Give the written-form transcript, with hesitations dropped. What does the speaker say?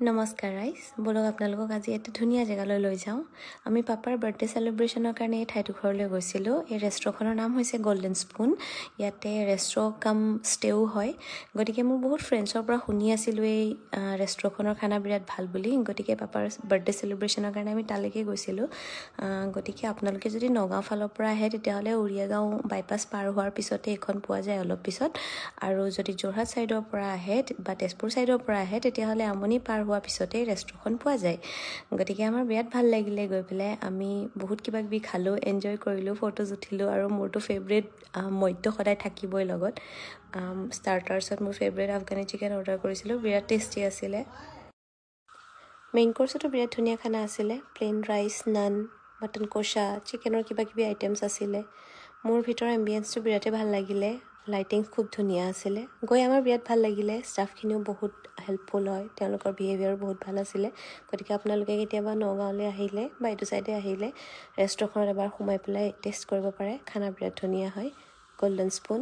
নমস্কাৰ ৰাইজ, বলক আপোনালোকক আজি এটা ধুনীয়া জেগালৈ লৈ যাওঁ। আমি পাপাৰ বাৰ্থডে চেলিব্ৰেশ্যনৰ কাৰণে এই ঠাইডোখৰলৈ গৈছিলোঁ। এই ৰেষ্টুৰেণ্টখনৰ নাম হৈছে গল্ডেন স্পুন। ইয়াতে ৰেষ্টুৰেণ্ট কাম ষ্টেও হয়। গতিকে মোৰ বহুত ফ্ৰেণ্ডছৰ পৰা শুনি আছিলোঁ এই ৰেষ্টুৰেণ্টখনৰ খানা বিৰাট ভাল বুলি। গতিকে পাপাৰ বাৰ্থডে চেলিব্ৰেশ্যনৰ কাৰণে আমি তালৈকে গৈছিলোঁ। গতিকে আপোনালোকে যদি নগাঁও ফালৰ পৰা আহে তেতিয়াহ'লে উৰিয়াগাঁও বাইপাছ পাৰ হোৱাৰ পিছতে এইখন পোৱা যায় অলপ পিছত। আৰু যদি যোৰহাট ছাইডৰ পৰা আহে বা তেজপুৰ ছাইডৰ পৰা আহে তেতিয়াহ'লে আমনি পাৰ হোৱাৰ পিছতেই ৰেষ্টুৰেণ্টখন পোৱা যায়। গতিকে আমাৰ বিৰাট ভাল লাগিলে গৈ পেলাই। আমি বহুত কিবা কিবি খালোঁ, এনজয় কৰিলোঁ, ফটোজ উঠিলোঁ আৰু মোৰতো ফেভৰেট মইতো সদায় থাকিবই লগত। ষ্টাৰ্টাৰ্ছত মোৰ ফেভৰেট আফগানী চিকেন অৰ্ডাৰ কৰিছিলোঁ, বিৰাট টেষ্টি আছিলে। মেইন কৰ্চতো বিৰাট ধুনীয়া খানা আছিলে। প্লেইন ৰাইচ, নান, মটন কষা, চিকেনৰ কিবা কিবি আইটেমছ আছিলে। মোৰ ভিতৰৰ এম্বিয়েন্সটো বিৰাটেই ভাল লাগিলে। লাইটিং খুব ধুনীয়া আছিলে। গৈ আমাৰ বিৰাট ভাল লাগিলে। ষ্টাফখিনিও বহুত হেল্পফুল হয়, তেওঁলোকৰ বিহেভিয়াৰো বহুত ভাল আছিলে। গতিকে আপোনালোকে কেতিয়াবা নগাঁৱলৈ আহিলে বা এইটো ছাইডে আহিলে ৰেষ্টুৰেণ্টখনত এবাৰ সোমাই পেলাই টেষ্ট কৰিব পাৰে। খানা বিৰাট ধুনীয়া হয়। Golden spoon.